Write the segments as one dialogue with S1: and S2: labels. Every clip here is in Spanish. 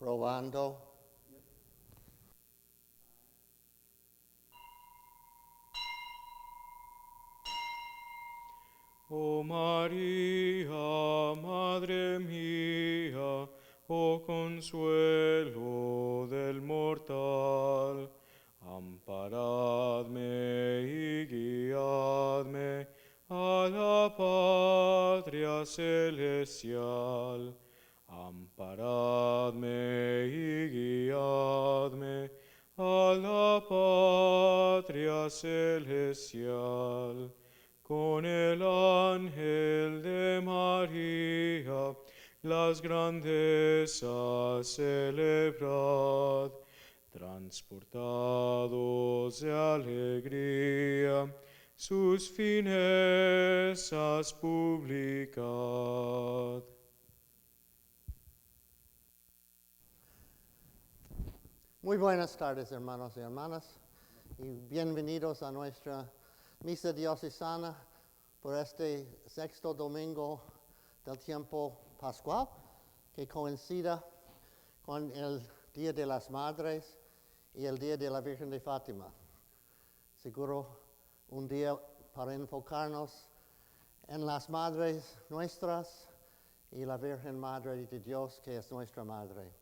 S1: Probando.
S2: Oh María, Madre mía, oh consuelo del mortal, amparadme y guiadme a la patria celestial. Amparadme y guiadme a la patria celestial. Con el ángel de María, las grandezas celebrad, transportados de alegría, sus finezas publicad.
S1: Muy buenas tardes, hermanos y hermanas, y bienvenidos a nuestra misa diocesana por este sexto domingo del tiempo pascual, que coincide con el Día de las Madres y el Día de la Virgen de Fátima. Seguro un día para enfocarnos en las madres nuestras y la Virgen Madre de Dios, que es nuestra Madre.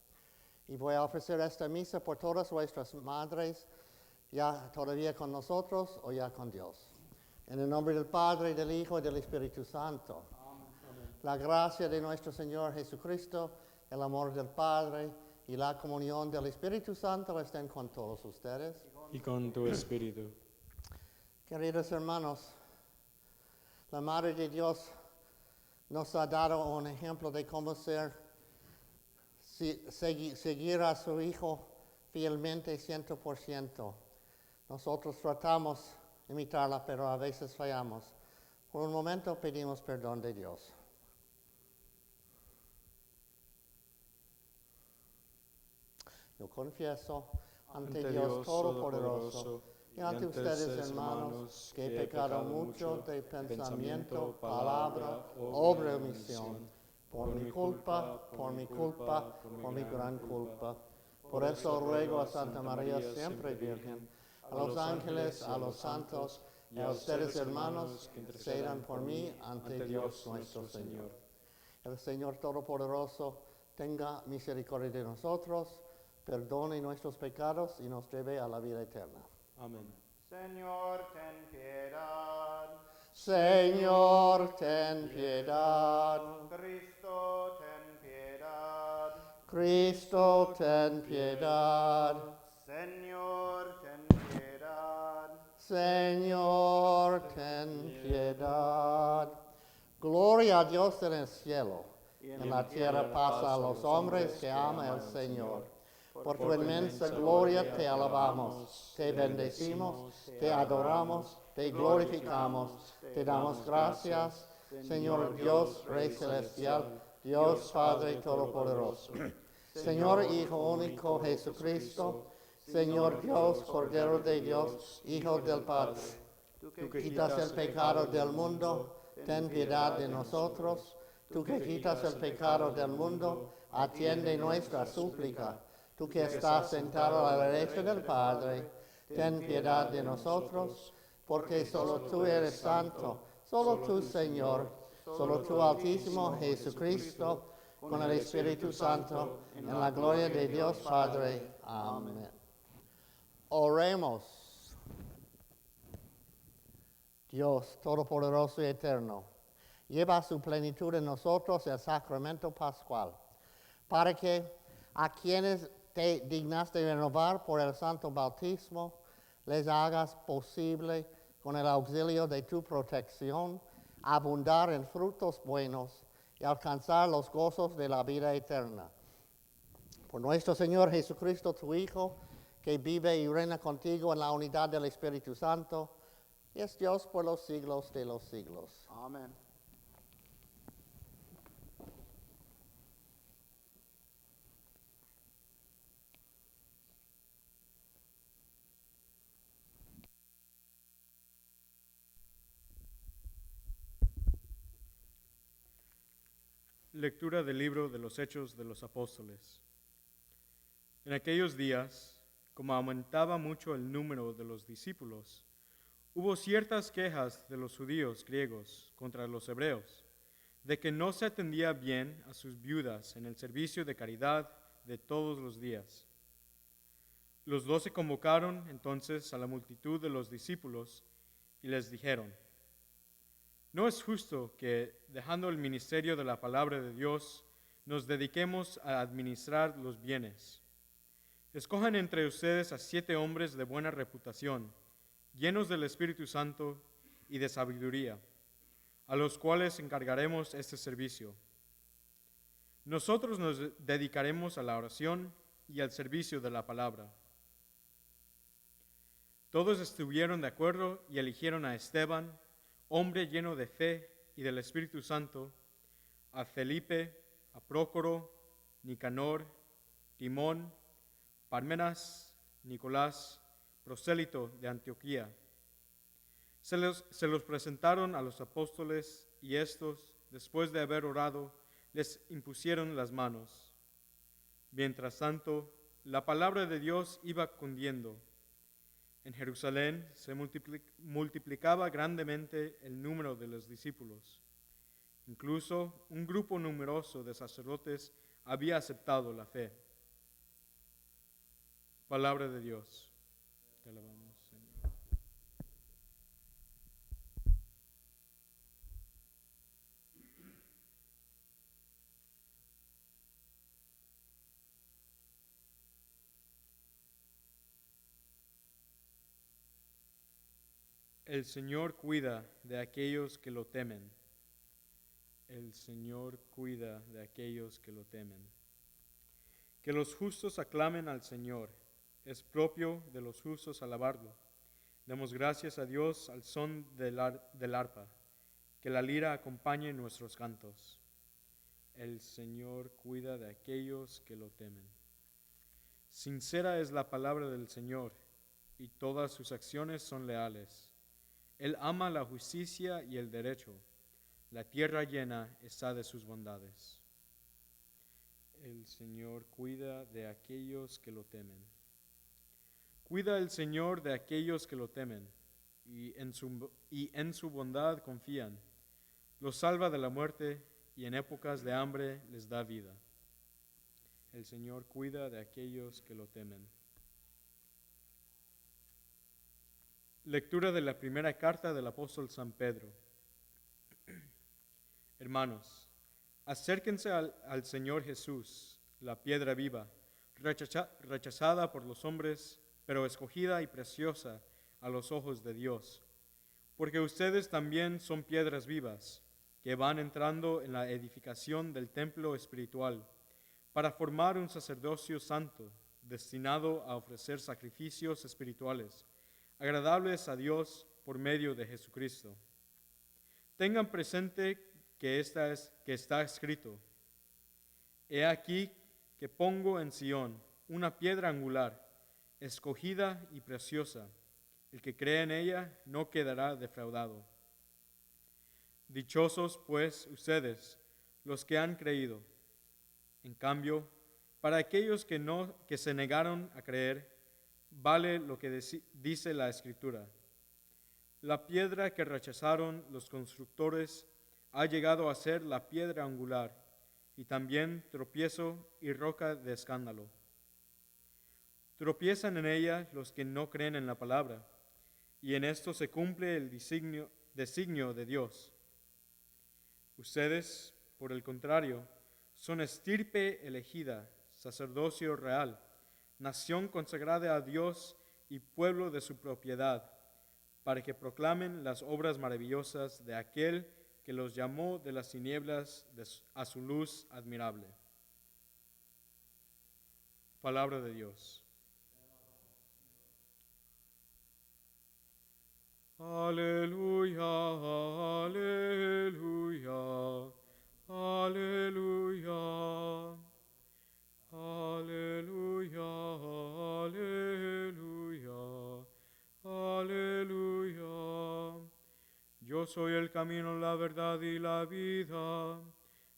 S1: Y voy a ofrecer esta misa por todas vuestras madres, ya todavía con nosotros o ya con Dios. En el nombre del Padre, del Hijo y del Espíritu Santo. Amén. La gracia de nuestro Señor Jesucristo, el amor del Padre y la comunión del Espíritu Santo estén con todos ustedes.
S2: Y con tu espíritu.
S1: Queridos hermanos, la Madre de Dios nos ha dado un ejemplo de cómo seguir a su Hijo fielmente 100%. Nosotros tratamos de imitarla, pero a veces fallamos. Por un momento pedimos perdón de Dios. Yo confieso ante Dios Todopoderoso y ante ustedes, hermanos, que he pecado mucho de pensamiento, palabra, obra y omisión, por mi culpa, por mi gran culpa. Por eso ruego a Santa María, siempre Virgen, a los ángeles, a los santos y a ustedes, hermanos, que intercedan por mí ante Dios nuestro Señor. El Señor Todopoderoso tenga misericordia de nosotros, perdone nuestros pecados y nos lleve a la vida eterna.
S2: Amén.
S3: Señor, ten piedad.
S1: Señor, ten piedad.
S3: Cristo, ten piedad.
S1: Cristo, ten piedad.
S3: Señor, ten piedad.
S1: Señor, ten piedad. Gloria a Dios en el cielo. En la tierra paz a los hombres que ama el Señor. Por tu inmensa gloria te alabamos, te bendecimos, te adoramos, te glorificamos, te damos gracias, Señor Dios, Rey Celestial, Dios Padre Todopoderoso. Señor Hijo único Jesucristo, Señor Dios, Cordero de Dios, Hijo del Padre, tú que quitas el pecado del mundo, ten piedad de nosotros. Tú que quitas el pecado del mundo, atiende nuestra súplica. Tú que estás sentado a la derecha del Padre, ten piedad de nosotros, porque solo tú eres santo, solo tú, Señor, solo tú, Altísimo Jesucristo, con el Espíritu Santo, en la gloria de Dios Padre. Amén. Oremos. Dios Todopoderoso y Eterno, lleva a su plenitud en nosotros el sacramento pascual, para que a quienes te dignaste renovar por el santo bautismo, les hagas posible, con el auxilio de tu protección, abundar en frutos buenos y alcanzar los gozos de la vida eterna. Por nuestro Señor Jesucristo, tu Hijo, que vive y reina contigo en la unidad del Espíritu Santo, y es Dios por los siglos de los siglos.
S3: Amén.
S2: Lectura del libro de los Hechos de los Apóstoles. En aquellos días, como aumentaba mucho el número de los discípulos, hubo ciertas quejas de los judíos griegos contra los hebreos, de que no se atendía bien a sus viudas en el servicio de caridad de todos los días. Los 12 convocaron entonces a la multitud de los discípulos y les dijeron: no es justo que, dejando el ministerio de la palabra de Dios, nos dediquemos a administrar los bienes. Escojan entre ustedes a 7 hombres de buena reputación, llenos del Espíritu Santo y de sabiduría, a los cuales encargaremos este servicio. Nosotros nos dedicaremos a la oración y al servicio de la palabra. Todos estuvieron de acuerdo y eligieron a Esteban, hombre lleno de fe y del Espíritu Santo, a Felipe, a Prócoro, Nicanor, Timón, Parmenas, Nicolás, prosélito de Antioquía. Se los presentaron a los apóstoles y estos, después de haber orado, les impusieron las manos. Mientras tanto, la palabra de Dios iba cundiendo. En Jerusalén se multiplicaba grandemente el número de los discípulos. Incluso un grupo numeroso de sacerdotes había aceptado la fe. Palabra de Dios. Te alabamos, Señor. El Señor cuida de aquellos que lo temen. El Señor cuida de aquellos que lo temen. Que los justos aclamen al Señor. Es propio de los justos alabarlo. Demos gracias a Dios al son del arpa. Que la lira acompañe nuestros cantos. El Señor cuida de aquellos que lo temen. Sincera es la palabra del Señor, y todas sus acciones son leales. Él ama la justicia y el derecho. La tierra llena está de sus bondades. El Señor cuida de aquellos que lo temen. Cuida el Señor de aquellos que lo temen, y en su bondad confían. Los salva de la muerte, y en épocas de hambre les da vida. El Señor cuida de aquellos que lo temen. Lectura de la primera carta del apóstol San Pedro. Hermanos, acérquense al Señor Jesús, la piedra viva, rechazada por los hombres, pero escogida y preciosa a los ojos de Dios. Porque ustedes también son piedras vivas, que van entrando en la edificación del templo espiritual, para formar un sacerdocio santo, destinado a ofrecer sacrificios espirituales, agradables a Dios por medio de Jesucristo. Tengan presente que está escrito: He aquí que pongo en Sión una piedra angular, escogida y preciosa. El que cree en ella no quedará defraudado. Dichosos, pues, ustedes, los que han creído. En cambio, para aquellos que se negaron a creer, vale lo que dice la Escritura: la piedra que rechazaron los constructores ha llegado a ser la piedra angular, y también tropiezo y roca de escándalo. Tropiezan en ella los que no creen en la palabra, y en esto se cumple el designio de Dios. Ustedes, por el contrario, son estirpe elegida, sacerdocio real, nación consagrada a Dios y pueblo de su propiedad, para que proclamen las obras maravillosas de aquel que los llamó de las tinieblas a su luz admirable. Palabra de Dios. Aleluya, aleluya, aleluya, aleluya, aleluya, aleluya. Yo soy el camino, la verdad y la vida.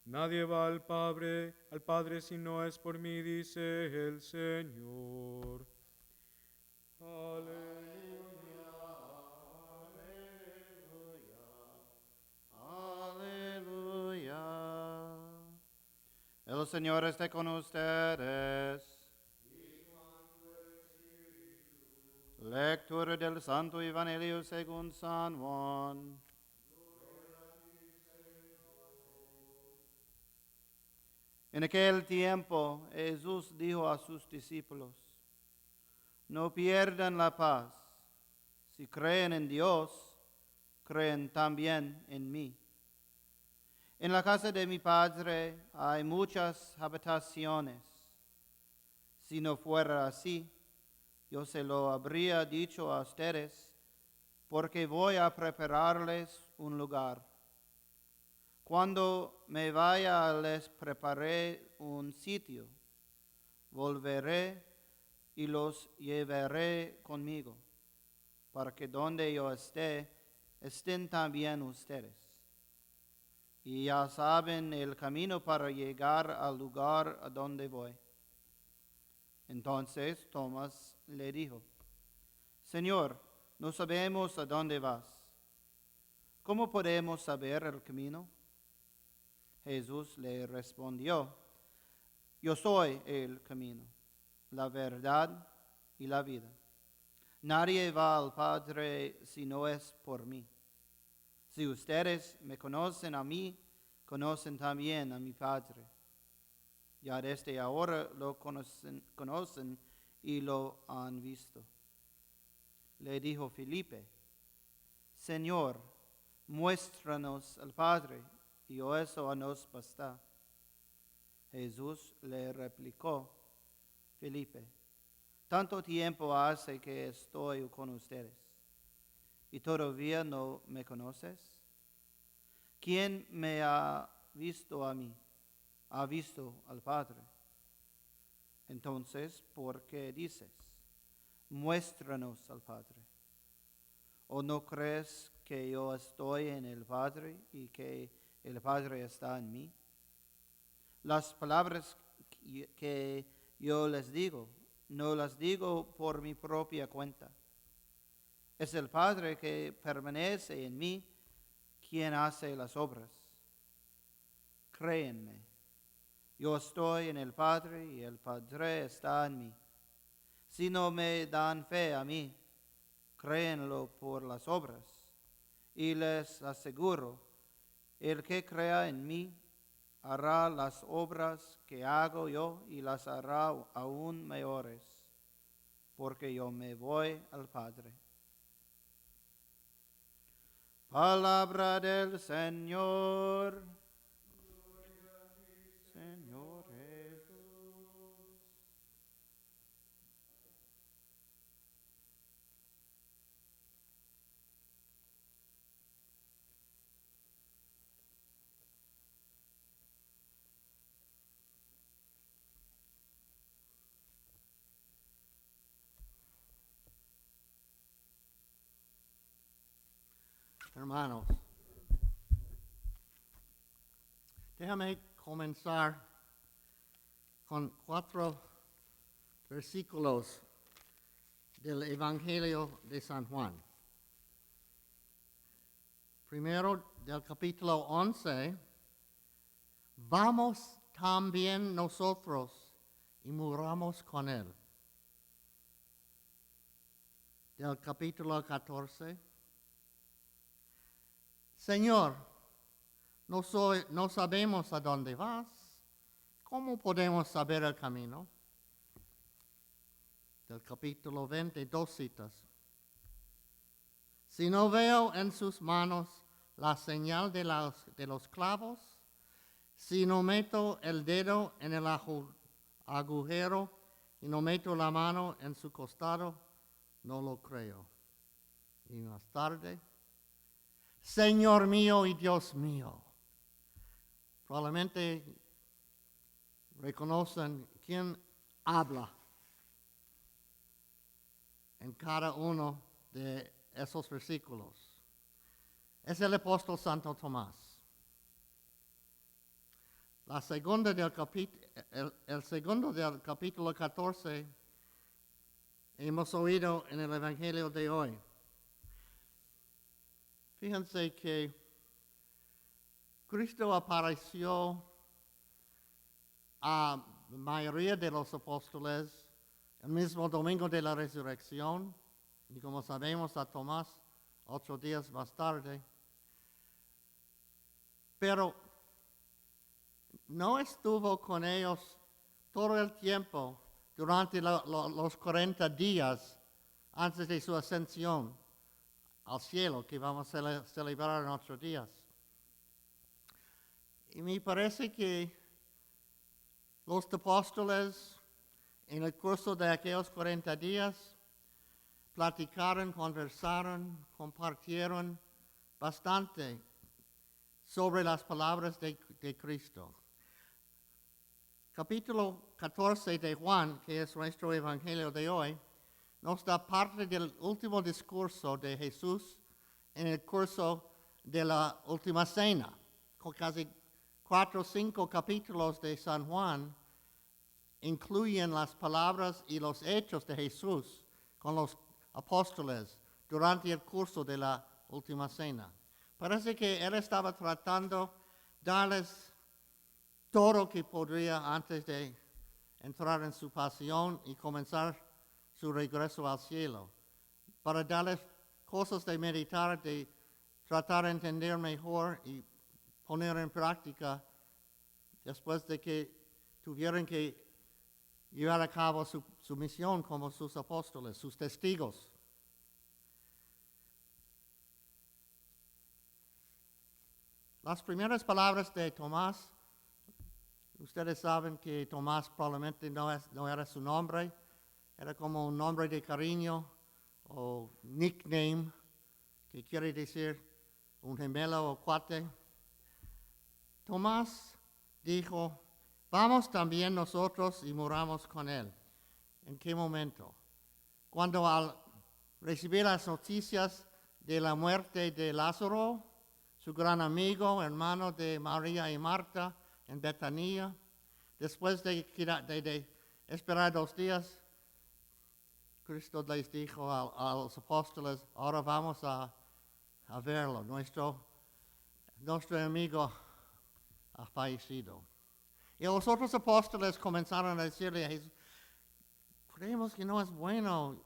S2: Nadie va al Padre si no es por mí, dice el Señor. Aleluya.
S3: Aleluya. El Señor esté con ustedes. Lectura del Santo Evangelio según San Juan. En aquel tiempo Jesús dijo a sus discípulos: no pierdan la paz. Si creen en Dios, creen también en mí. En la casa de mi Padre hay muchas habitaciones. Si no fuera así, yo se lo habría dicho a ustedes, porque voy a prepararles un lugar. Cuando me vaya, les prepararé un sitio. Volveré y los llevaré conmigo, para que donde yo esté, estén también ustedes. Y ya saben el camino para llegar al lugar a donde voy. Entonces Tomás le dijo: Señor, no sabemos a dónde vas. ¿Cómo podemos saber el camino? Jesús le respondió: yo soy el camino, la verdad y la vida. Nadie va al Padre si no es por mí. Si ustedes me conocen a mí, conocen también a mi Padre. Ya desde ahora lo conocen y lo han visto. Le dijo Felipe: Señor, muéstranos al Padre, y eso nos basta. Jesús le replicó: Felipe, tanto tiempo hace que estoy con ustedes, ¿y todavía no me conoces? ¿Quién me ha visto a mí? Ha visto al Padre. Entonces, ¿por qué dices: muéstranos al Padre? ¿O no crees que yo estoy en el Padre y que el Padre está en mí? Las palabras que yo les digo, no las digo por mi propia cuenta. Es el Padre que permanece en mí quien hace las obras. Créenme, yo estoy en el Padre y el Padre está en mí. Si no me dan fe a mí, créenlo por las obras. Y les aseguro, el que crea en mí hará las obras que hago yo y las hará aún mayores, porque yo me voy al Padre. Palabra del Señor. Señor Jesús.
S1: Hermanos, déjame comenzar con 4 versículos del Evangelio de San Juan. Primero, del capítulo 11, vamos también nosotros y muramos con él. Del capítulo 14, Señor, no sabemos a dónde vas. ¿Cómo podemos saber el camino? Del capítulo 20, 2 citas. Si no veo en sus manos la señal de los clavos, si no meto el dedo en el agujero y no meto la mano en su costado, no lo creo. Y más tarde, Señor mío y Dios mío. Probablemente reconocen quién habla en cada uno de esos versículos. Es el apóstol Santo Tomás. La segunda del el segundo del capítulo 14 hemos oído en el Evangelio de hoy. Fíjense que Cristo apareció a la mayoría de los apóstoles el mismo domingo de la resurrección, y como sabemos a Tomás 8 días más tarde. Pero no estuvo con ellos todo el tiempo durante los 40 días antes de su ascensión al cielo, que vamos a celebrar en 8 días. Y me parece que los apóstoles, en el curso de aquellos 40 días, platicaron, conversaron, compartieron bastante sobre las palabras de Cristo. Capítulo 14 de Juan, que es nuestro evangelio de hoy, nos da parte del último discurso de Jesús en el curso de la última cena. Con casi 4 o 5 capítulos de San Juan incluyen las palabras y los hechos de Jesús con los apóstoles durante el curso de la última cena. Parece que él estaba tratando de darles todo lo que podría antes de entrar en su pasión y comenzar su regreso al cielo, para darles cosas de meditar, de tratar de entender mejor y poner en práctica después de que tuvieron que llevar a cabo su misión como sus apóstoles, sus testigos. Las primeras palabras de Tomás, ustedes saben que Tomás probablemente no era su nombre, era como un nombre de cariño o nickname, que quiere decir un gemelo o cuate. Tomás dijo, vamos también nosotros y muramos con él. ¿En qué momento? Cuando al recibir las noticias de la muerte de Lázaro, su gran amigo, hermano de María y Marta en Betania, después de esperar 2 días, Cristo les dijo a los apóstoles, ahora vamos a verlo, nuestro amigo ha fallecido. Y los otros apóstoles comenzaron a decirle a Jesús, creemos que no es bueno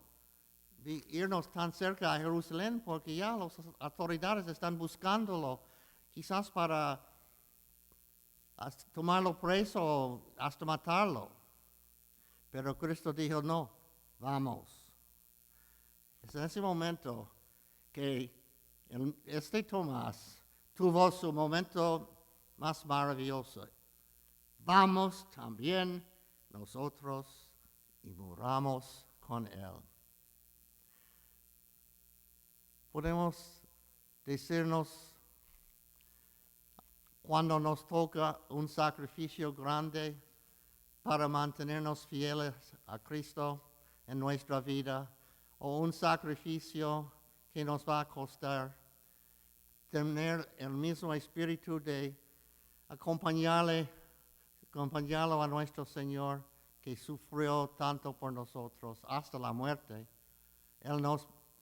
S1: irnos tan cerca a Jerusalén porque ya las autoridades están buscándolo, quizás para tomarlo preso o hasta matarlo. Pero Cristo dijo, no, vamos. Es en ese momento que este Tomás tuvo su momento más maravilloso. Vamos también nosotros y muramos con él. Podemos decirnos cuando nos toca un sacrificio grande para mantenernos fieles a Cristo en nuestra vida, o un sacrificio que nos va a costar tener el mismo espíritu de acompañarlo a nuestro Señor, que sufrió tanto por nosotros hasta la muerte. Él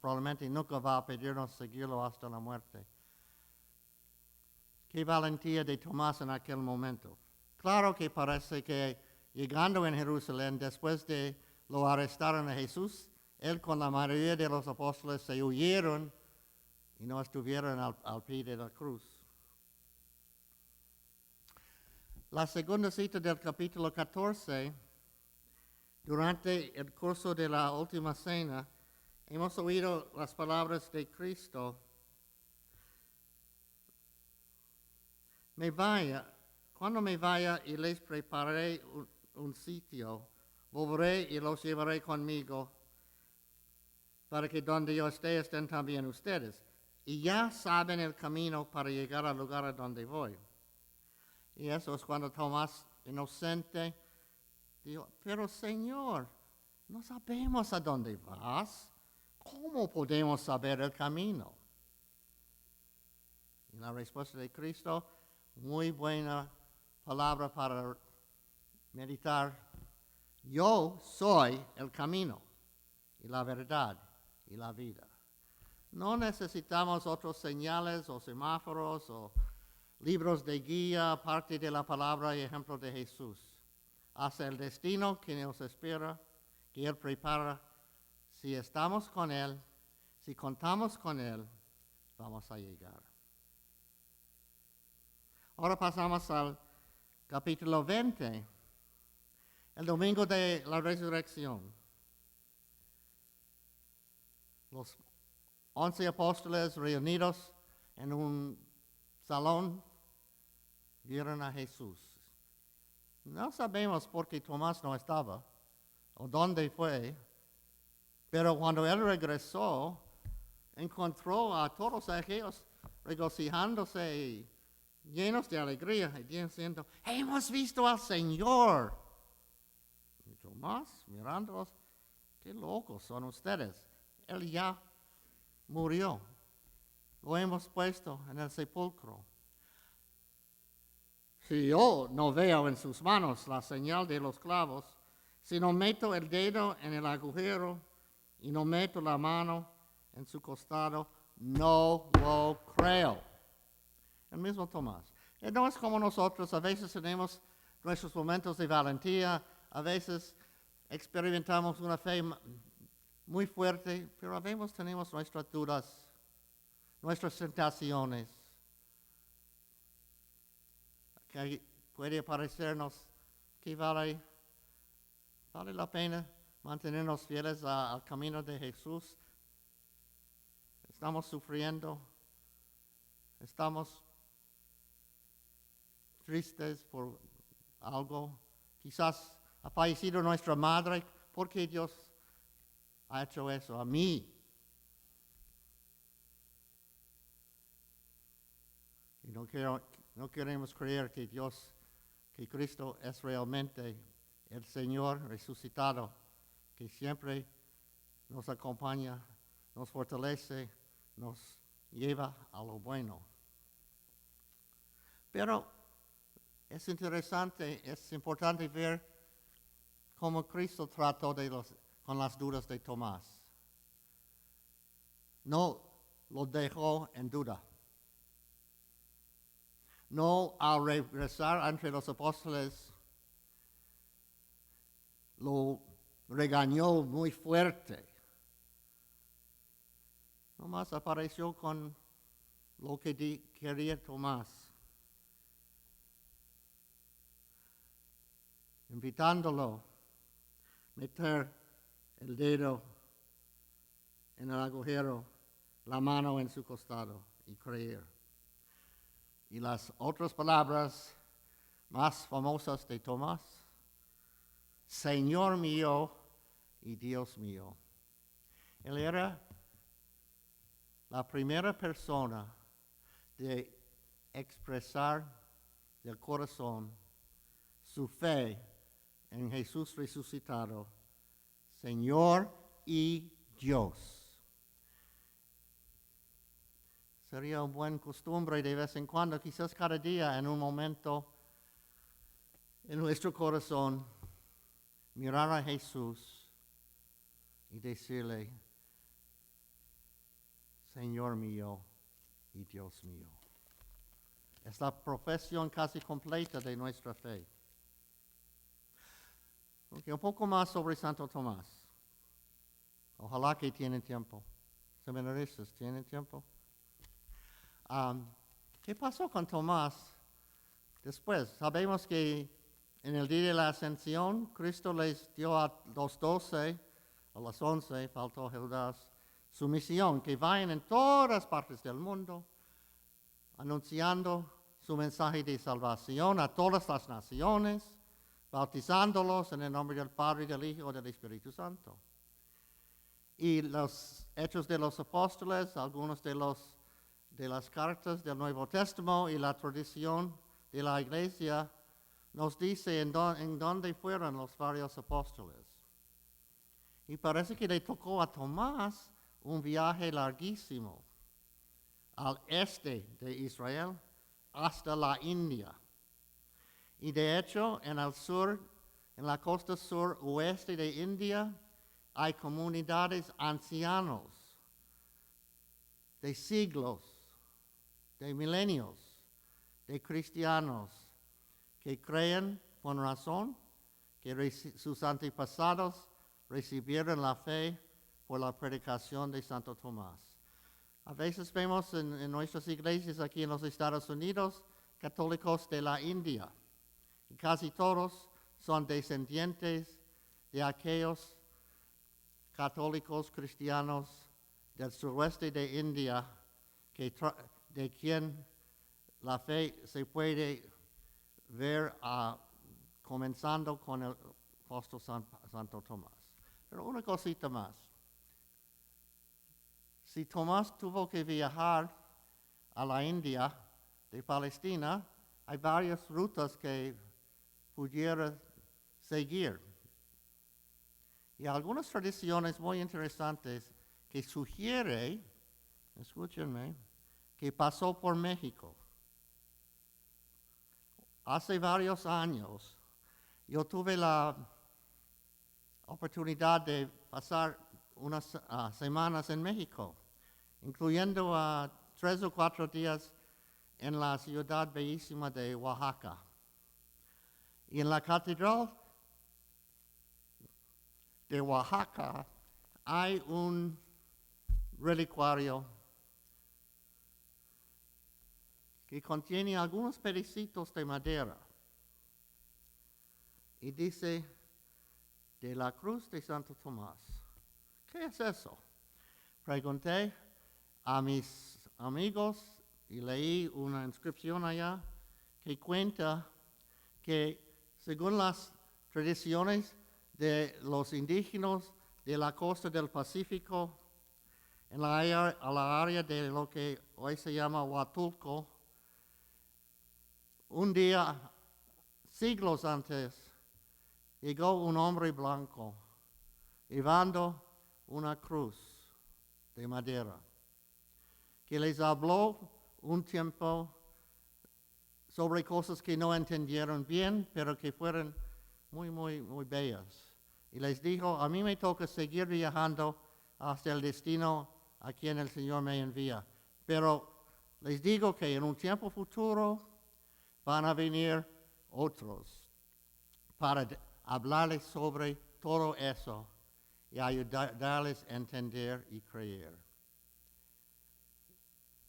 S1: probablemente nunca va a pedirnos seguirlo hasta la muerte. Qué valentía de Tomás en aquel momento. Claro que parece que llegando en Jerusalén, después de lo arrestaron a Jesús, él con la mayoría de los apóstoles se huyeron y no estuvieron al pie de la cruz. La segunda cita del capítulo 14, durante el curso de la última cena, hemos oído las palabras de Cristo. Cuando me vaya y les prepararé un sitio, volveré y los llevaré conmigo, para que donde yo esté estén también ustedes. Y ya saben el camino para llegar al lugar a donde voy. Y eso es cuando Tomás, inocente, dijo, pero Señor, no sabemos a dónde vas. ¿Cómo podemos saber el camino? Y la respuesta de Cristo, muy buena palabra para meditar. Yo soy el camino y la verdad y la vida. No necesitamos otros señales o semáforos o libros de guía, parte de la palabra y ejemplo de Jesús. Hacia el destino que nos espera, que Él prepara. Si estamos con Él, si contamos con Él, vamos a llegar. Ahora pasamos al capítulo 20, el domingo de la resurrección. Los 11 apóstoles reunidos en un salón vieron a Jesús. No sabemos por qué Tomás no estaba o dónde fue, pero cuando él regresó, encontró a todos aquellos regocijándose y llenos de alegría y diciendo, hemos visto al Señor. Y Tomás, mirándolos, qué locos son ustedes. Él ya murió. Lo hemos puesto en el sepulcro. Si yo no veo en sus manos la señal de los clavos, si no meto el dedo en el agujero y no meto la mano en su costado, no lo creo. El mismo Tomás. No es como nosotros, a veces tenemos nuestros momentos de valentía, a veces experimentamos una fe muy fuerte, pero a veces tenemos nuestras dudas, nuestras tentaciones, que puede parecernos que vale la pena mantenernos fieles al camino de Jesús. Estamos sufriendo, estamos tristes por algo. Quizás ha fallecido nuestra madre. ¿Por qué Dios ha hecho eso a mí? Y no queremos creer que Cristo es realmente el Señor resucitado, que siempre nos acompaña, nos fortalece, nos lleva a lo bueno. Pero es importante ver cómo Cristo trató con las dudas de Tomás. No lo dejó en duda. No al regresar entre los apóstoles lo regañó muy fuerte. Nomás apareció con lo que quería Tomás, invitándolo a meter el dedo en el agujero, la mano en su costado y creer. Y las otras palabras más famosas de Tomás, Señor mío y Dios mío. Él era la primera persona de expresar del corazón su fe en Jesús resucitado, Señor y Dios. Sería una buena costumbre de vez en cuando, quizás cada día, en un momento en nuestro corazón, mirar a Jesús y decirle, Señor mío y Dios mío. Es la profesión casi completa de nuestra fe. Okay, un poco más sobre Santo Tomás. Ojalá que tienen tiempo. Seminaristas, ¿tienen tiempo? ¿Qué pasó con Tomás después? Sabemos que en el día de la ascensión, Cristo les dio a los 12, a las 11, faltó Judas, su misión, que vayan en todas partes del mundo, anunciando su mensaje de salvación a todas las naciones, bautizándolos en el nombre del Padre, del Hijo y del Espíritu Santo. Y los Hechos de los Apóstoles, algunos de las cartas del Nuevo Testamento y la tradición de la Iglesia nos dice en dónde fueron los varios apóstoles. Y parece que le tocó a Tomás un viaje larguísimo al este de Israel hasta la India. Y de hecho, en el sur, en la costa sur oeste de India, hay comunidades ancianos de siglos, de milenios, de cristianos que creen con razón que sus antepasados recibieron la fe por la predicación de Santo Tomás. A veces vemos en nuestras iglesias aquí en los Estados Unidos católicos de la India, y casi todos son descendientes de aquellos católicos cristianos del suroeste de India, de quien la fe se puede ver comenzando con el apóstol Santo Tomás. Pero una cosita más. Si Tomás tuvo que viajar a la India de Palestina, hay varias rutas que pudiera seguir. Y algunas tradiciones muy interesantes que sugiere, escúchenme, que pasó por México. Hace varios años yo tuve la oportunidad de pasar unas semanas en México, incluyendo 3 o 4 días en la ciudad bellísima de Oaxaca. Y en la catedral de Oaxaca hay un relicuario que contiene algunos pedacitos de madera y dice de la cruz de Santo Tomás. ¿Qué es eso? Pregunté a mis amigos y leí una inscripción allá que cuenta que según las tradiciones de los indígenas de la costa del Pacífico, en la área de lo que hoy se llama Huatulco, un día, siglos antes, llegó un hombre blanco llevando una cruz de madera que les habló un tiempo sobre cosas que no entendieron bien, pero que fueron muy, muy, muy bellas. Y les dijo, a mí me toca seguir viajando hasta el destino a quien el Señor me envía. Pero les digo que en un tiempo futuro van a venir otros para hablarles sobre todo eso y ayudarles a entender y creer.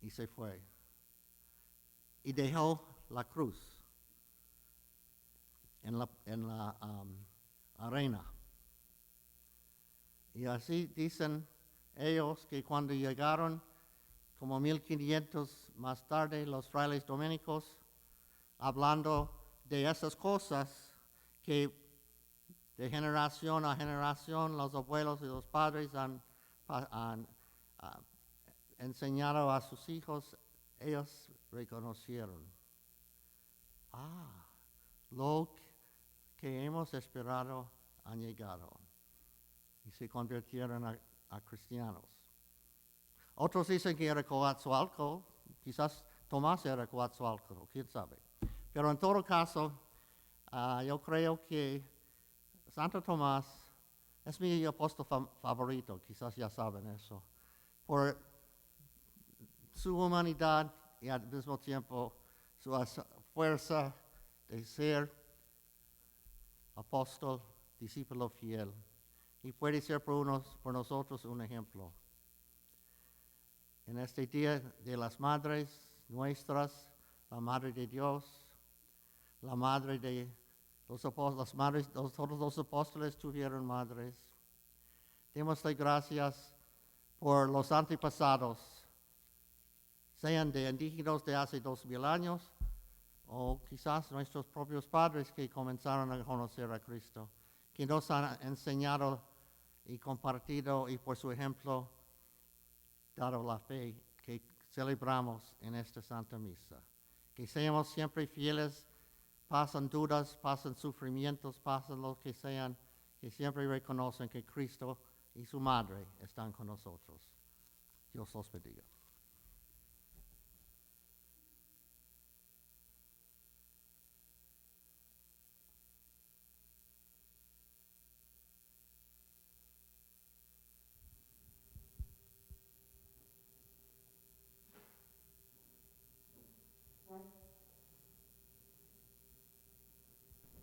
S1: Y se fue. Y dejó la cruz en la arena. Y así dicen ellos que cuando llegaron, como 1500 más tarde, los frailes dominicos, hablando de esas cosas que de generación a generación los abuelos y los padres han enseñado a sus hijos, ellos reconocieron. Lo que hemos esperado han llegado y se convirtieron a cristianos. Otros dicen que era Coatzacoalco, quizás Tomás era Coatzacoalco, quién sabe. Pero en todo caso, yo creo que Santo Tomás es mi apóstol favorito, quizás ya saben eso, por su humanidad y al mismo tiempo su fuerza de ser apóstol, discípulo fiel. Y puede ser por nosotros un ejemplo. En este día de las madres nuestras, la Madre de Dios, la Madre de los apóstoles, las madres, todos los apóstoles tuvieron madres. Démosle gracias por los antepasados, sean de indígenas de hace 2000 años o quizás nuestros propios padres que comenzaron a conocer a Cristo, que nos han enseñado y compartido y por su ejemplo dado la fe que celebramos en esta Santa Misa. Que seamos siempre fieles, pasan dudas, pasan sufrimientos, pasan lo que sean, que siempre reconocen que Cristo y su Madre están con nosotros. Dios los bendiga.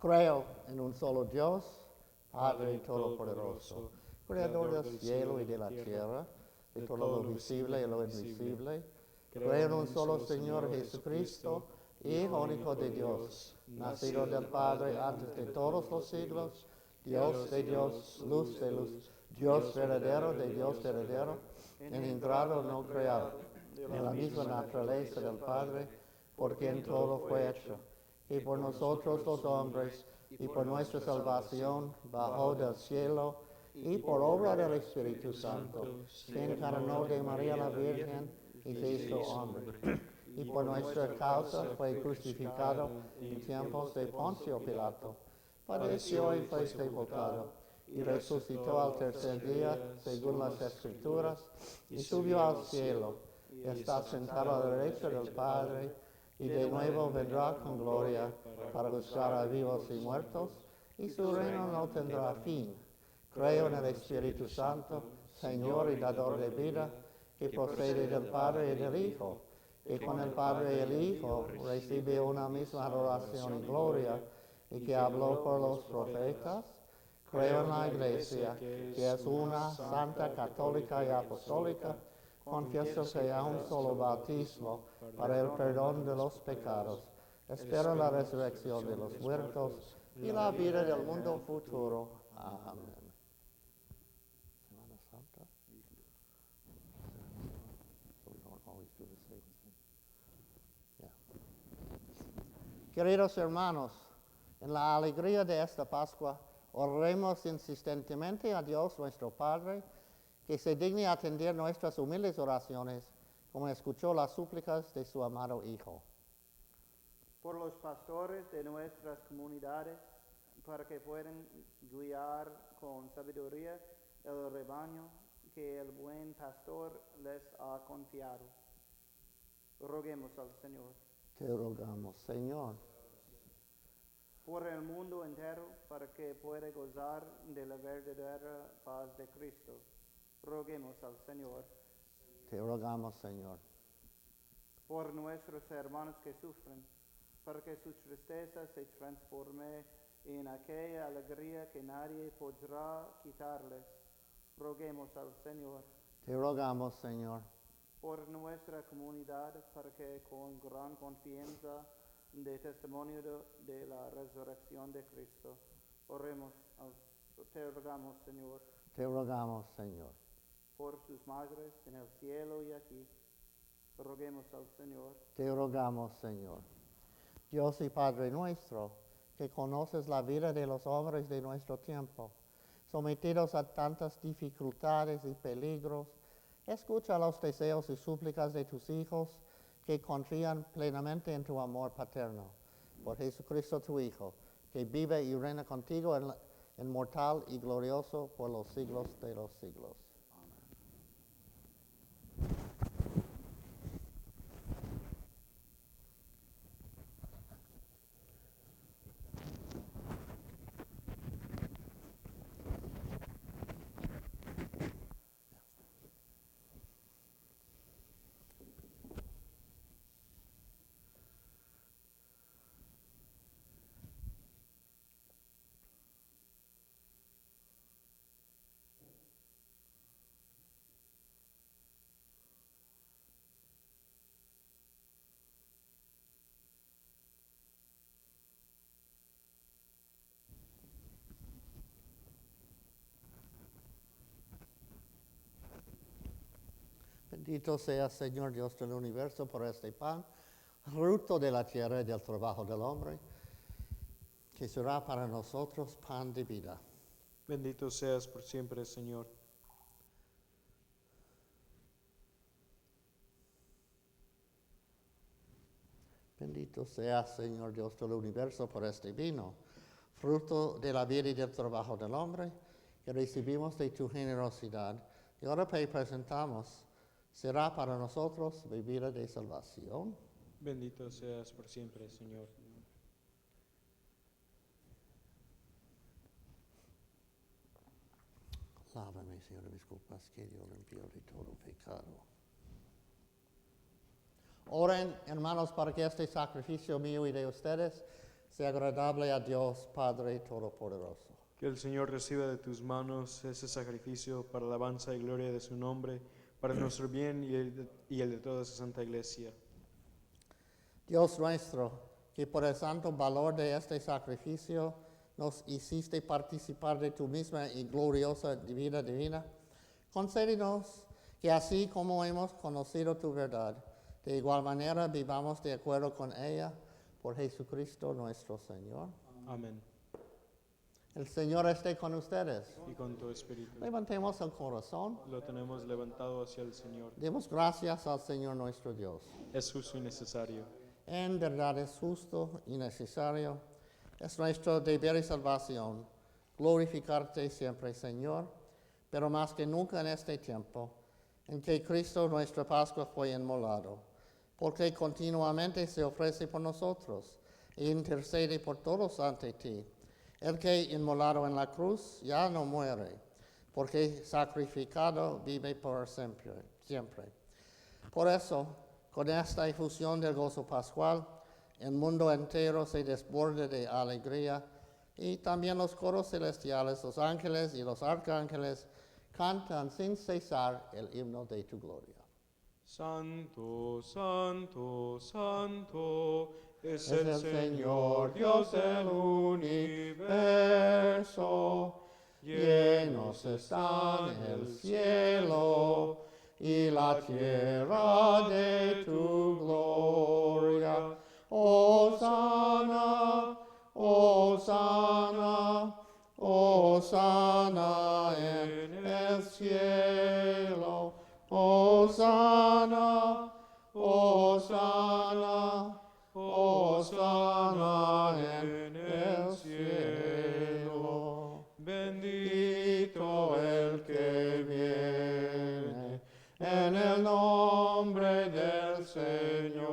S1: Creo en un solo Dios, Padre Todopoderoso, Creador del cielo y de la tierra, de todo lo visible y lo invisible. Creo en un solo Señor Jesucristo, Hijo único de Dios, nacido del Padre antes de todos los siglos, Dios de Dios, luz de luz, Dios verdadero de Dios verdadero, engendrado no creado, de la misma naturaleza del Padre, por quien todo fue hecho, y por nosotros los hombres, y por nuestra salvación, bajó del cielo, y por obra del Espíritu Santo, se encarnó de María la Virgen y se hizo hombre. Y por nuestra causa fue crucificado en tiempos de Poncio Pilato. Padeció y fue sepultado, y resucitó al tercer día, según las Escrituras, y subió al cielo, y está sentado a la derecha del Padre, y de nuevo vendrá con gloria para juzgar a vivos y muertos, y su reino no tendrá fin. Creo en el Espíritu Santo, Señor y dador de vida, que procede del Padre y del Hijo, que con el Padre y el Hijo recibe una misma adoración y gloria, y que habló por los profetas. Creo en la Iglesia, que es una, santa, católica y apostólica. Confieso que hay un solo bautismo para el perdón de los pecados. Espero la resurrección de los muertos y la vida del mundo futuro. Amén. Semana Santa. Queridos hermanos, en la alegría de esta Pascua, oremos insistentemente a Dios nuestro Padre, que se digne atender nuestras humildes oraciones, como escuchó las súplicas de su amado Hijo.
S3: Por los pastores de nuestras comunidades, para que puedan guiar con sabiduría el rebaño que el buen pastor les ha confiado. Roguemos al Señor.
S1: Te rogamos, Señor.
S3: Por el mundo entero, para que pueda gozar de la verdadera paz de Cristo. Roguemos al Señor.
S1: Te rogamos, Señor.
S3: Por nuestros hermanos que sufren, para que su tristeza se transforme en aquella alegría que nadie podrá quitarles. Roguemos al Señor.
S1: Te rogamos, Señor.
S3: Por nuestra comunidad, para que con gran confianza de testimonio de la resurrección de Cristo, te rogamos, Señor.
S1: Te rogamos, Señor.
S3: Por sus madres en el cielo y aquí, roguemos al Señor.
S1: Te rogamos, Señor. Dios y Padre nuestro, que conoces la vida de los hombres de nuestro tiempo, sometidos a tantas dificultades y peligros, escucha los deseos y súplicas de tus hijos que confían plenamente en tu amor paterno. Por Jesucristo tu Hijo, que vive y reina contigo inmortal y glorioso por los siglos de los siglos. Bendito sea, Señor Dios del universo, por este pan, fruto de la tierra y del trabajo del hombre, que será para nosotros pan de vida.
S2: Bendito seas por siempre, Señor.
S1: Bendito sea, Señor Dios del universo, por este vino, fruto de la vida y del trabajo del hombre, que recibimos de tu generosidad, y ahora te presentamos. Será para nosotros bebida de salvación.
S2: Bendito seas por siempre, Señor.
S1: Lávame, Señor, de mis culpas, que yo limpio de todo pecado. Oren, hermanos, para que este sacrificio mío y de ustedes sea agradable a Dios Padre Todopoderoso.
S2: Que el Señor reciba de tus manos ese sacrificio para alabanza y gloria de su nombre, para nuestro bien y el de toda su santa iglesia.
S1: Dios nuestro, que por el santo valor de este sacrificio nos hiciste participar de tu misma y gloriosa vida divina, concédenos que así como hemos conocido tu verdad, de igual manera vivamos de acuerdo con ella, por Jesucristo nuestro Señor.
S2: Amén.
S1: El Señor esté con ustedes.
S2: Y con tu espíritu.
S1: Levantemos el corazón.
S2: Lo tenemos levantado hacia el Señor.
S1: Demos gracias al Señor nuestro Dios.
S2: Es justo y necesario.
S1: En verdad es justo y necesario. Es nuestro deber y salvación glorificarte siempre, Señor, pero más que nunca en este tiempo, en que Cristo nuestra Pascua fue inmolado, porque continuamente se ofrece por nosotros e intercede por todos ante ti. El que inmolado en la cruz ya no muere, porque sacrificado vive por siempre. Por eso, con esta efusión del gozo pascual, el mundo entero se desborda de alegría y también los coros celestiales, los ángeles y los arcángeles cantan sin cesar el himno de tu gloria.
S2: Santo, santo, santo, es
S1: Es el Señor Dios del universo, llenos están el cielo y la tierra de tu gloria. Hosanna, Hosanna, Hosanna en el cielo. Hosanna, Hosanna, Hosanna en el cielo. Bendito el que viene en el nombre del Señor.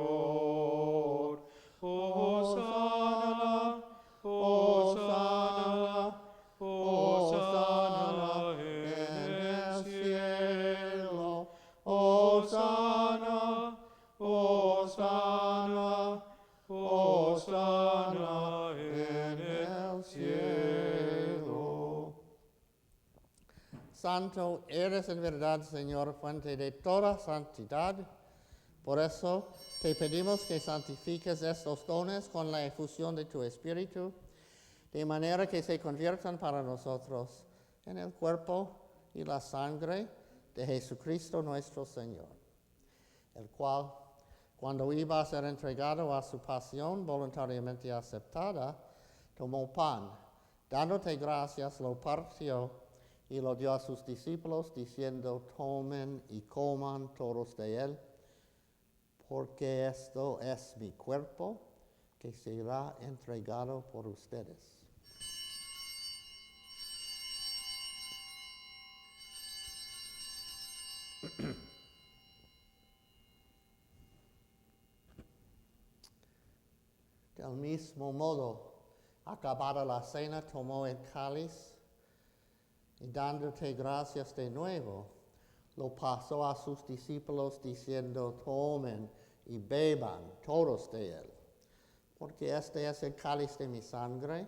S1: Hosanna, Hosanna, Hosanna en el cielo. Hosanna, Hosanna, Hosanna en el cielo. Santo eres en verdad, Señor, fuente de toda santidad. Por eso te pedimos que santifiques estos dones con la efusión de tu Espíritu, de manera que se conviertan para nosotros en el cuerpo y la sangre de Jesucristo nuestro Señor, el cual, cuando iba a ser entregado a su pasión voluntariamente aceptada, tomó pan, dándote gracias, lo partió y lo dio a sus discípulos, diciendo: tomen y coman todos de él, porque esto es mi cuerpo que será entregado por ustedes. Del mismo modo, acabada la cena, tomó el cáliz y dándote gracias de nuevo, lo pasó a sus discípulos diciendo: tomen y beban todos de él, porque este es el cáliz de mi sangre,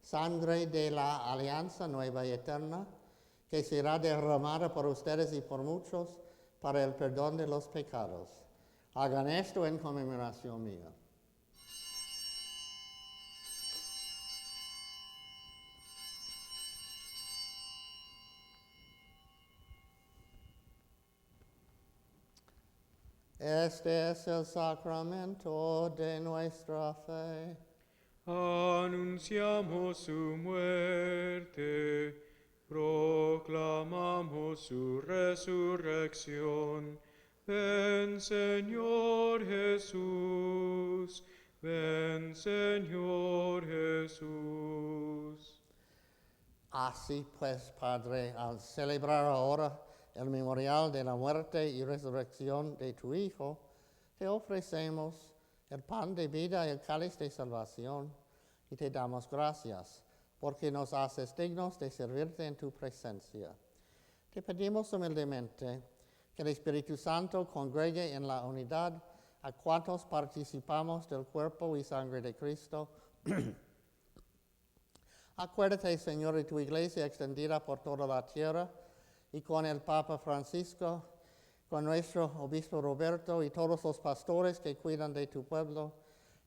S1: sangre de la alianza nueva y eterna, que será derramada por ustedes y por muchos para el perdón de los pecados. Hagan esto en conmemoración mía. Este es el sacramento de nuestra fe.
S2: Anunciamos su muerte, proclamamos su resurrección. Ven, Señor Jesús, ven, Señor Jesús.
S1: Así pues, Padre, al celebrar ahora el memorial de la muerte y resurrección de tu Hijo, te ofrecemos el pan de vida y el cáliz de salvación, y te damos gracias, porque nos haces dignos de servirte en tu presencia. Te pedimos humildemente que el Espíritu Santo congregue en la unidad a cuantos participamos del cuerpo y sangre de Cristo Acuérdate, Señor, de tu iglesia extendida por toda la tierra y con el Papa Francisco, con nuestro obispo Roberto y todos los pastores que cuidan de tu pueblo.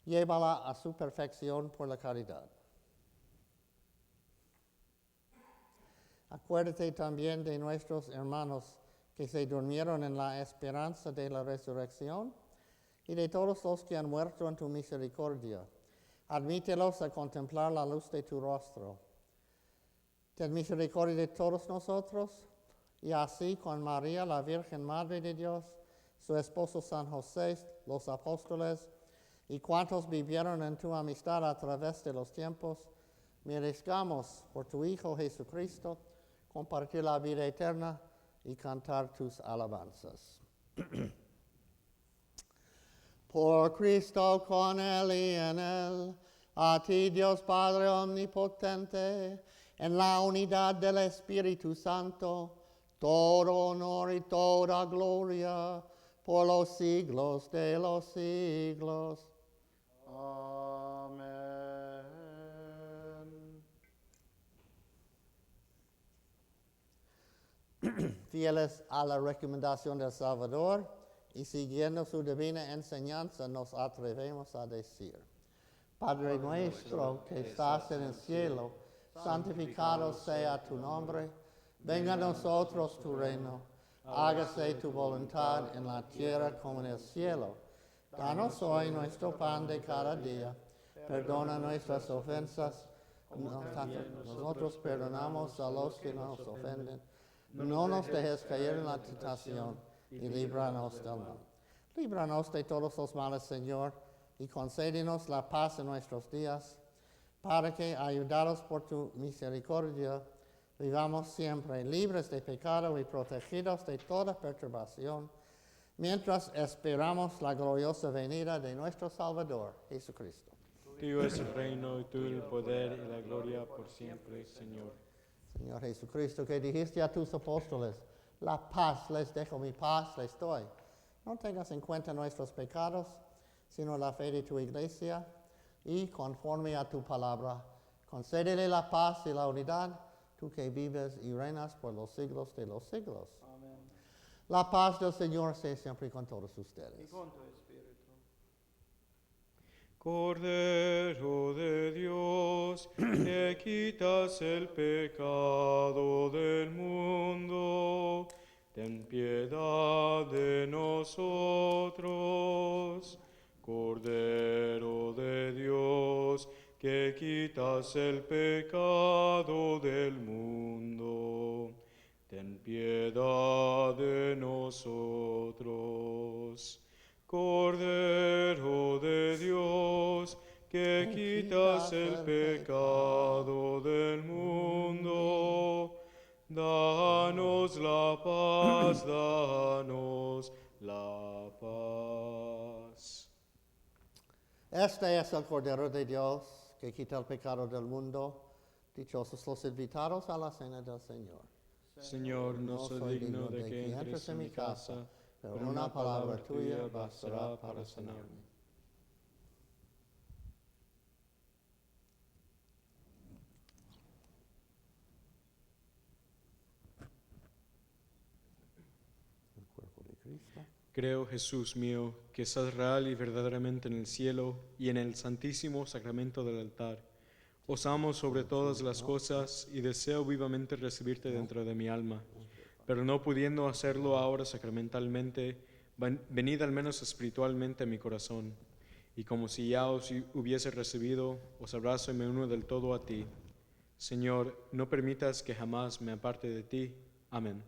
S1: Llévala a su perfección por la caridad. Acuérdate también de nuestros hermanos que se durmieron en la esperanza de la resurrección y de todos los que han muerto en tu misericordia. Admítelos a contemplar la luz de tu rostro. Ten misericordia de todos nosotros, y así con María, la Virgen Madre de Dios, su esposo San José, los apóstoles, y cuantos vivieron en tu amistad a través de los tiempos, merezcamos por tu Hijo Jesucristo compartir la vida eterna y cantar tus alabanzas. Por Cristo, con Él y en Él, a ti Dios Padre Omnipotente, en la unidad del Espíritu Santo, todo honor y toda gloria por los siglos de los siglos. Amén. Fieles a la recomendación del Salvador y siguiendo su divina enseñanza, nos atrevemos a decir: Padre nuestro que estás en el cielo, santificado sea tu nombre. Venga a nosotros tu reino. Hágase tu voluntad en la tierra como en el cielo. Danos hoy nuestro pan de cada día. Perdona nuestras ofensas, nosotros perdonamos a los que nos ofenden. No nos dejes caer en la tentación y líbranos del mal. Líbranos de todos los males, Señor, y concédenos la paz en nuestros días, para que, ayudados por tu misericordia, vivamos siempre libres de pecado y protegidos de toda perturbación, mientras esperamos la gloriosa venida de nuestro Salvador, Jesucristo.
S2: Tuyo es el reino, y tuyo el poder y la gloria por siempre, Señor.
S1: Señor Jesucristo, que dijiste a tus apóstoles: la paz les dejo, mi paz les doy. No tengas en cuenta nuestros pecados, sino la fe de tu iglesia, y conforme a tu palabra, concédele la paz y la unidad, tú que vives y reinas por los siglos de los siglos.
S3: Amén.
S1: La paz del Señor sea siempre con todos ustedes.
S3: Y con tu espíritu.
S2: Cordero de Dios, que quitas el pecado del mundo, ten piedad de nosotros. Cordero de Dios, que quitas el pecado del mundo, ten piedad de nosotros. Cordero de Dios, que quitas el pecado del mundo, danos la paz, danos la paz.
S1: Este es el Cordero de Dios que quita el pecado del mundo. Dichosos los invitados a la cena del Señor.
S2: Señor, no soy digno de que entres en mi casa, pero una palabra tuya bastará para sanarme.
S1: El cuerpo de Cristo.
S2: Creo, Jesús mío, que estás real y verdaderamente en el cielo y en el santísimo sacramento del altar. Os amo sobre todas las cosas y deseo vivamente recibirte dentro de mi alma, pero no pudiendo hacerlo ahora sacramentalmente, venid al menos espiritualmente a mi corazón, y como si ya os hubiese recibido, os abrazo y me uno del todo a ti. Señor, no permitas que jamás me aparte de ti. Amén.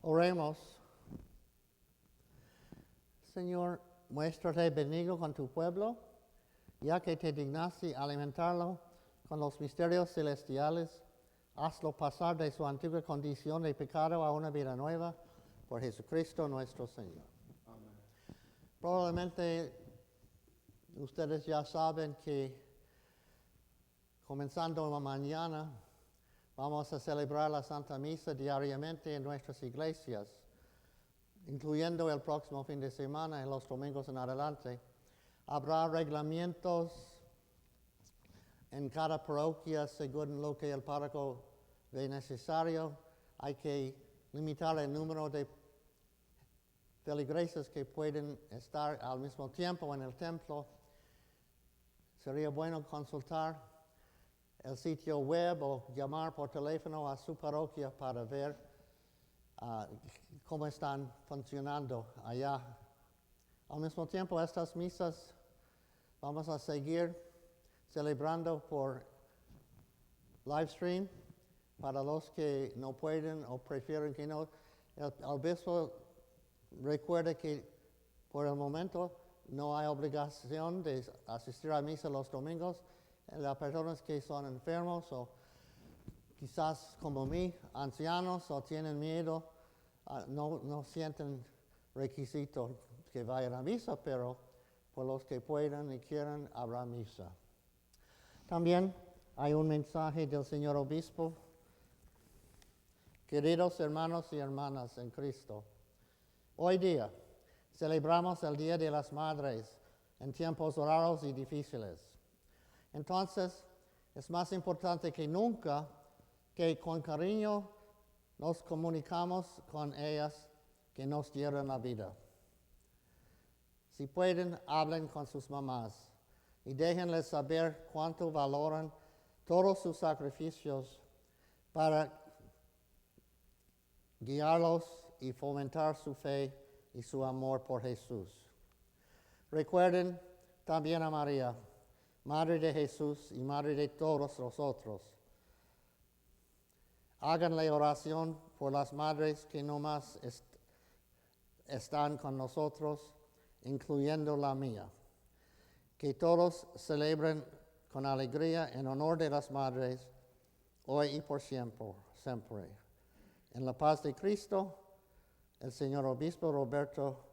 S1: Oremos. Señor, muéstrate benigno con tu pueblo, ya que te dignaste alimentarlo con los misterios celestiales. Hazlo pasar de su antigua condición de pecado a una vida nueva, por Jesucristo nuestro Señor.
S2: Amén.
S1: Probablemente ustedes ya saben que comenzando mañana vamos a celebrar la Santa Misa diariamente en nuestras iglesias, incluyendo el próximo fin de semana y los domingos en adelante. Habrá reglamentos en cada parroquia según lo que el párroco ve necesario. Hay que limitar el número de feligreses que pueden estar al mismo tiempo en el templo. Sería bueno consultar el sitio web o llamar por teléfono a su parroquia para ver cómo están funcionando allá. Al mismo tiempo, estas misas vamos a seguir celebrando por live stream para los que no pueden o prefieren que no. El obispo recuerda que por el momento no hay obligación de asistir a misa los domingos. Las personas que son enfermos o quizás como mí, ancianos o tienen miedo, no sienten requisito que vayan a misa, pero por los que puedan y quieran habrá misa. También hay un mensaje del señor obispo. Queridos hermanos y hermanas en Cristo, hoy día celebramos el Día de las Madres en tiempos raros y difíciles. Entonces, es más importante que nunca que con cariño nos comunicamos con ellas que nos dieron la vida. Si pueden, hablen con sus mamás y déjenles saber cuánto valoran todos sus sacrificios para guiarlos y fomentar su fe y su amor por Jesús. Recuerden también a María, Madre de Jesús y Madre de todos nosotros. Háganle oración por las madres que no más están con nosotros, incluyendo la mía. Que todos celebren con alegría en honor de las madres, hoy y por siempre. En la paz de Cristo, el señor obispo Roberto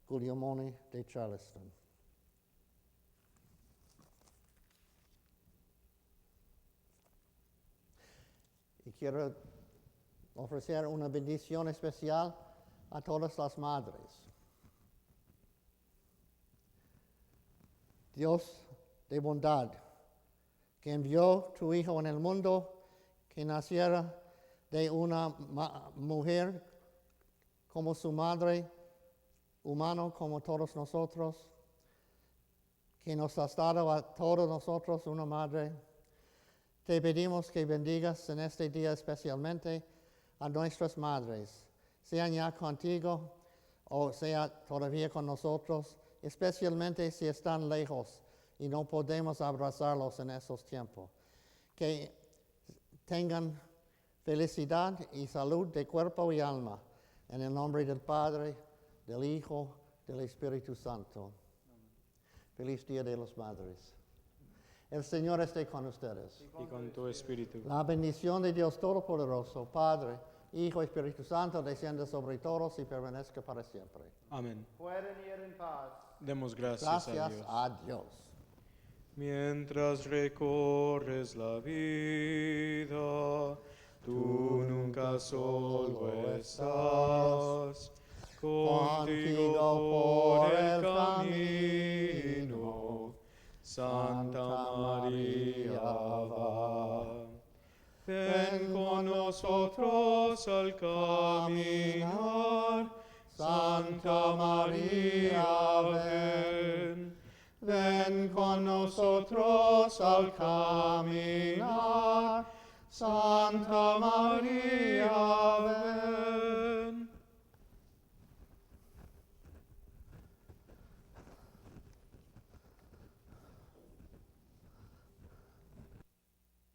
S1: Guglielmoni de Charleston. Y quiero ofrecer una bendición especial a todas las madres. Dios de bondad, que envió tu Hijo en el mundo, que naciera de una mujer como su madre, humano como todos nosotros, que nos has dado a todos nosotros una madre. Te pedimos que bendigas en este día especialmente a nuestras madres, sean ya contigo o sea todavía con nosotros, especialmente si están lejos y no podemos abrazarlos en esos tiempos. Que tengan felicidad y salud de cuerpo y alma, en el nombre del Padre, del Hijo, del Espíritu Santo. Feliz Día de las Madres. El Señor esté con ustedes.
S2: Y con tu espíritu.
S1: La bendición de Dios Todopoderoso, Padre, Hijo y Espíritu Santo, descienda sobre todos y permanezca para siempre.
S2: Amén.
S3: Pueden ir en paz.
S2: Demos gracias
S1: Gracias
S2: a Dios.
S1: a Dios.
S2: Mientras recorres la vida, tú nunca solo estás. Contigo por el camino, Santa María va. Ven con nosotros al caminar, Santa María, ven. Ven con nosotros al caminar, Santa María, ven.